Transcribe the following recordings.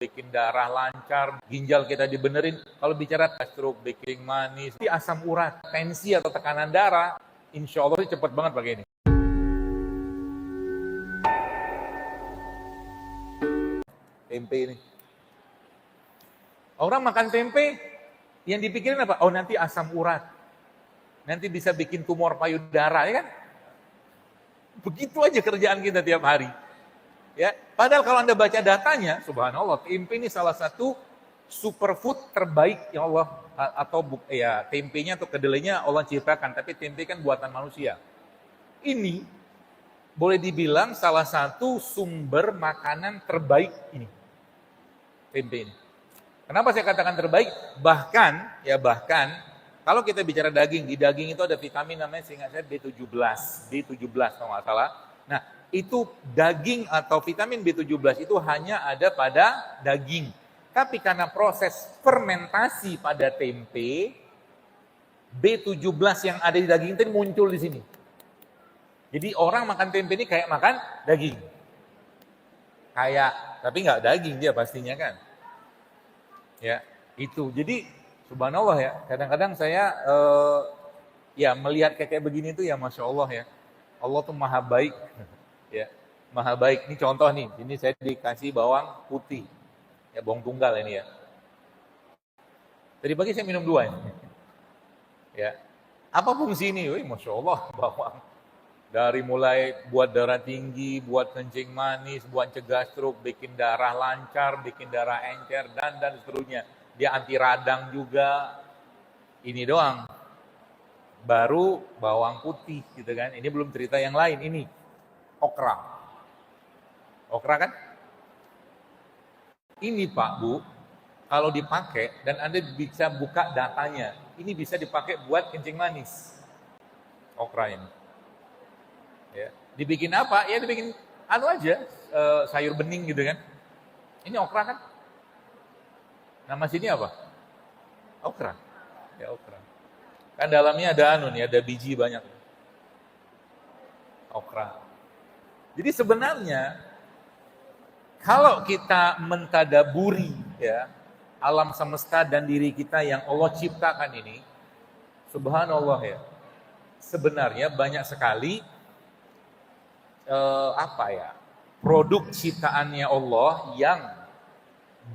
bikin darah lancar, ginjal kita dibenerin. Kalau bicara stroke, bikin manis, asam urat, tensi atau tekanan darah, insya Allah cepat banget pakai ini. Tempe ini. Orang makan tempe, yang dipikirin apa? Oh nanti asam urat. Nanti bisa bikin tumor payudara, ya kan? Begitu aja kerjaan kita tiap hari. Ya, padahal kalau Anda baca datanya, subhanallah, tempe ini salah satu superfood terbaik yang Allah atau ya tempenya atau kedelainya Allah ciptakan, tapi tempe kan buatan manusia. Ini boleh dibilang salah satu sumber makanan terbaik ini. Tempe ini. Kenapa saya katakan terbaik? Bahkan kalau kita bicara daging, di daging itu ada vitamin namanya seingat saya B17 kalau nggak salah. Nah, itu daging atau vitamin B17 itu hanya ada pada daging. Tapi karena proses fermentasi pada tempe, B17 yang ada di daging itu muncul di sini. Jadi orang makan tempe ini kayak makan daging. Tapi nggak daging dia pastinya kan. Ya, itu. Jadi subhanallah ya, kadang-kadang saya ya melihat kayak begini tuh ya Masya Allah ya. Allah tuh maha baik. Ya, maha baik. Ini contoh nih, ini saya dikasih bawang putih. Ya, bawang tunggal ini ya. Tadi pagi saya minum 2 ini. Ya. Apa fungsi ini? Wih, Masya Allah, bawang. Dari mulai buat darah tinggi, buat kencing manis, buat cegah stroke, bikin darah lancar, bikin darah encer, dan seterusnya. Dia anti radang juga. Ini doang. Baru bawang putih gitu kan. Ini belum cerita yang lain. Ini okra. Okra kan? Ini Pak Bu, kalau dipakai dan Anda bisa buka datanya. Ini bisa dipakai buat kencing manis. Okra ini. Ya. Dibikin apa? Ya dibikin aja, sayur bening gitu kan. Ini okra kan? Nama sini apa? Okra. Ya okra. Kan dalamnya ada ada biji banyak. Okra. Jadi sebenarnya kalau kita mentadaburi ya alam semesta dan diri kita yang Allah ciptakan ini, subhanallah ya. Sebenarnya banyak sekali produk ciptaannya Allah yang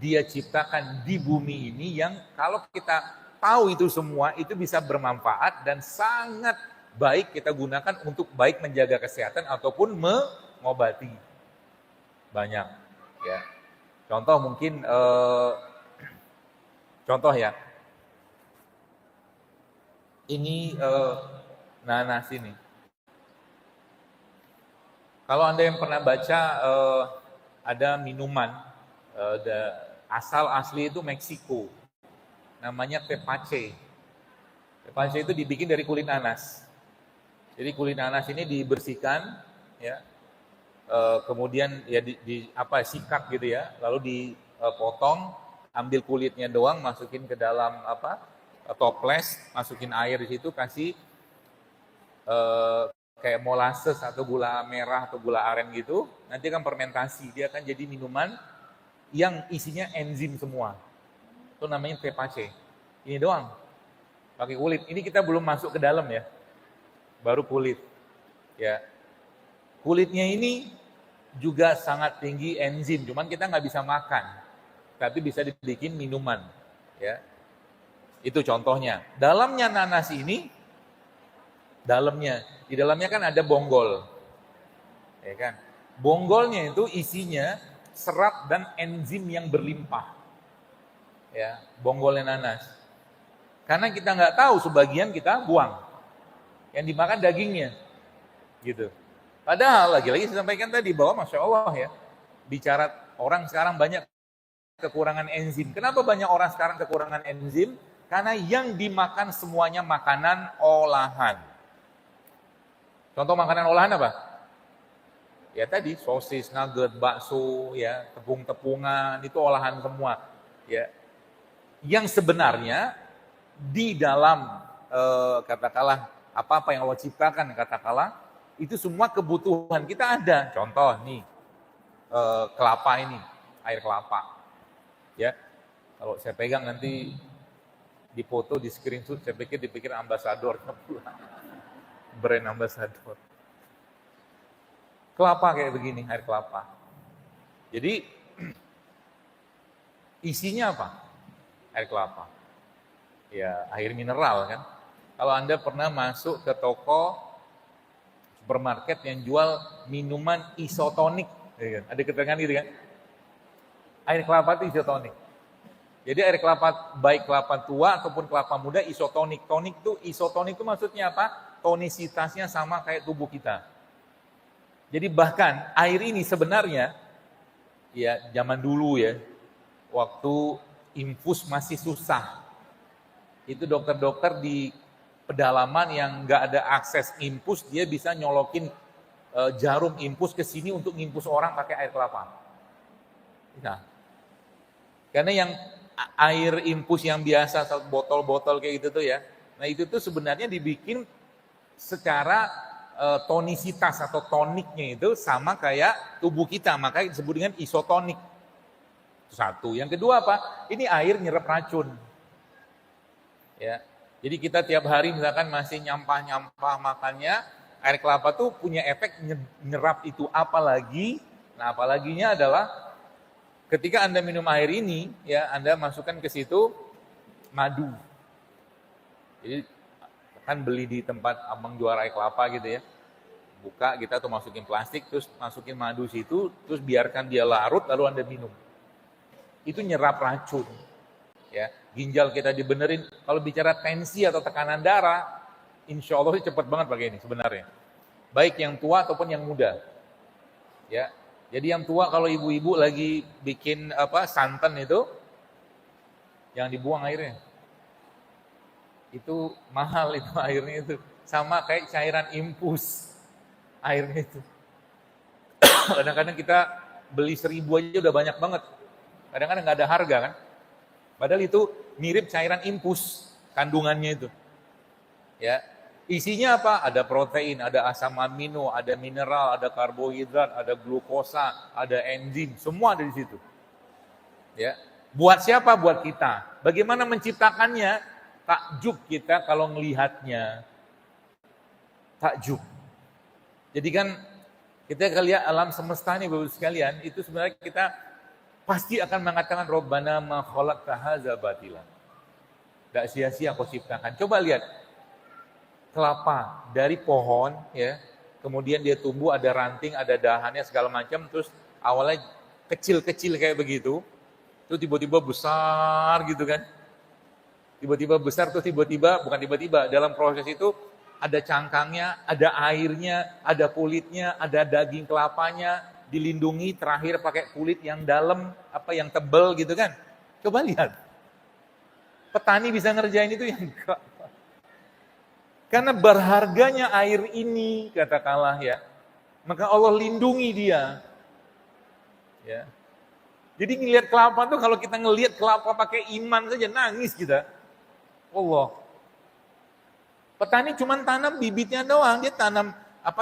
Dia ciptakan di bumi ini yang kalau kita tahu itu semua itu bisa bermanfaat dan sangat baik kita gunakan untuk baik menjaga kesehatan ataupun mengobati. Banyak ya. Contoh mungkin contoh ya. Ini nanas ini. Kalau Anda yang pernah baca ada minuman asal asli itu Meksiko, namanya tepache. Tepache itu dibikin dari kulit nanas. Jadi kulit nanas ini dibersihkan, ya, kemudian ya sikat gitu ya, lalu dipotong, ambil kulitnya doang, masukin ke dalam toples, masukin air di situ, kasih kayak molasses atau gula merah atau gula aren gitu, nanti akan fermentasi, dia akan jadi minuman yang isinya enzim semua. Itu namanya tepache. Ini doang. Pakai kulit. Ini kita belum masuk ke dalam ya. Baru kulit. Ya. Kulitnya ini juga sangat tinggi enzim, cuman kita nggak bisa makan. Tapi bisa dibikin minuman, ya. Itu contohnya. Dalamnya nanas ini di dalamnya kan ada bonggol. Ya kan? Bonggolnya itu isinya serat dan enzim yang berlimpah. Ya, bonggolnya nanas. Karena kita nggak tahu, sebagian kita buang. Yang dimakan dagingnya. Gitu. Padahal lagi-lagi saya sampaikan tadi bahwa Masya Allah ya, bicara orang sekarang banyak kekurangan enzim. Kenapa banyak orang sekarang kekurangan enzim? Karena yang dimakan semuanya makanan olahan. Contoh makanan olahan apa? Ya tadi sosis, nugget, bakso, ya tepung-tepungan itu olahan semua. Ya, yang sebenarnya di dalam katakanlah apa yang Allah ciptakan katakanlah itu semua kebutuhan kita ada. Contoh nih kelapa ini, air kelapa. Ya, kalau saya pegang nanti dipoto, di screenshot, saya dipikir ambasador, brand ambasador. Kelapa kayak begini, air kelapa. Jadi isinya apa? Air kelapa. Ya, air mineral kan. Kalau Anda pernah masuk ke toko supermarket yang jual minuman isotonik, ya kan? Ada keterangan gitu kan? Air kelapa itu isotonik. Jadi air kelapa, baik kelapa tua ataupun kelapa muda, isotonik. Isotonik itu maksudnya apa? Tonisitasnya sama kayak tubuh kita. Jadi bahkan air ini sebenarnya, ya zaman dulu ya, waktu infus masih susah. Itu dokter-dokter di pedalaman yang nggak ada akses infus, dia bisa nyolokin jarum infus ke sini untuk nginfus orang pakai air kelapa. Nah, karena yang air infus yang biasa, botol-botol kayak gitu tuh ya, nah itu tuh sebenarnya dibikin secara tonisitas atau toniknya itu sama kayak tubuh kita, makanya disebut dengan isotonik. Satu. Yang kedua apa? Ini air nyerap racun. Ya. Jadi kita tiap hari misalkan masih nyampah-nyampah makannya, air kelapa tuh punya efek nyerap itu. Apalaginya adalah ketika Anda minum air ini, ya Anda masukkan ke situ madu. Jadi kan beli di tempat abang jual air kelapa gitu ya, buka kita tuh masukin plastik, terus masukin madu situ, terus biarkan dia larut, lalu Anda minum. Itu nyerap racun. Ya, ginjal kita dibenerin. Kalau bicara tensi atau tekanan darah, insya Allah cepat banget pakai ini sebenarnya. Baik yang tua ataupun yang muda. Ya, jadi yang tua kalau ibu-ibu lagi bikin santan itu, yang dibuang airnya. Itu mahal itu airnya itu. Sama kayak cairan infus airnya itu. Kadang-kadang kita beli 1.000 aja udah banyak banget. Kadang-kadang nggak ada harga kan. Padahal itu mirip cairan infus kandungannya itu. Ya, isinya apa? Ada protein, ada asam amino, ada mineral, ada karbohidrat, ada glukosa, ada enzim, semua ada di situ. Ya, buat siapa? Buat kita. Bagaimana menciptakannya? Takjub kita kalau melihatnya. Takjub. Jadi kan kita lihat alam semesta ini Bapak sekalian, itu sebenarnya kita pasti akan mengatakan Rabbana ma khalaqta hadza batila. Enggak sia-sia kau ciptakan. Coba lihat kelapa dari pohon ya, kemudian dia tumbuh, ada ranting, ada dahannya segala macam, terus awalnya kecil-kecil kayak begitu, terus tiba-tiba besar gitu kan. Tiba-tiba besar, terus bukan tiba-tiba, dalam proses itu ada cangkangnya, ada airnya, ada kulitnya, ada daging kelapanya, dilindungi terakhir pakai kulit yang dalam, yang tebal gitu kan. Coba lihat. Petani bisa ngerjain itu yang enggak. Karena berharganya air ini, katakanlah ya, maka Allah lindungi dia. Ya. Jadi ngelihat kelapa tuh, kalau kita ngelihat kelapa pakai iman saja, nangis kita. Allah. Petani cuma tanam bibitnya doang, dia tanam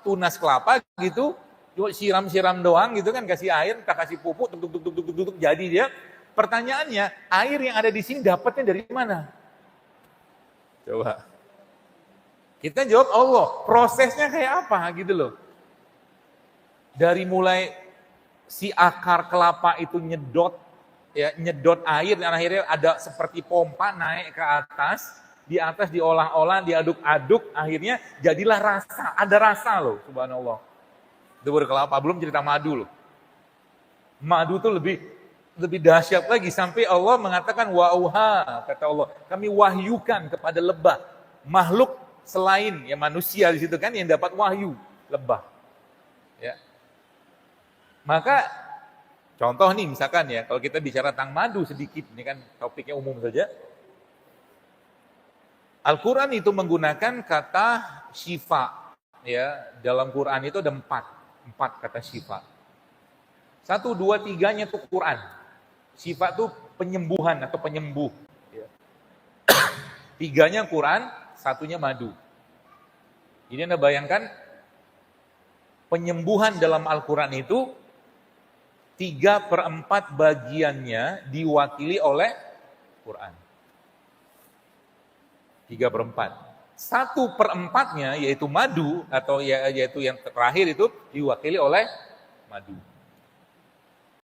tunas kelapa gitu, siram-siram doang gitu kan, kasih air, kita kasih pupuk, tuk, jadi dia. Pertanyaannya, air yang ada di sini dapatnya dari mana? Coba. Kita jawab Allah, prosesnya kayak apa gitu loh. Dari mulai si akar kelapa itu nyedot air, dan akhirnya ada seperti pompa naik ke atas, di atas diolah-olah, diaduk-aduk, akhirnya jadilah rasa, ada rasa loh, subhanallah. Itu baru kelapa, belum cerita madu loh. Madu tuh lebih dahsyat lagi, sampai Allah mengatakan wa'uha, kata Allah, kami wahyukan kepada lebah, makhluk selain ya manusia di situ kan yang dapat wahyu, lebah. Ya. Maka contoh nih misalkan ya, kalau kita bicara tentang madu sedikit, ini kan topiknya umum saja. Al-Quran itu menggunakan kata syifa. Ya, dalam Quran itu ada empat kata syifa. 1, 2, 3-nya itu Quran. Syifa itu penyembuhan atau penyembuh. Ya. 3-nya Quran, 1-nya madu. Jadi Anda bayangkan penyembuhan dalam Al-Quran itu 3/4 bagiannya diwakili oleh Quran. 3/4. 1/4-nya yaitu madu, atau yaitu yang terakhir itu diwakili oleh madu.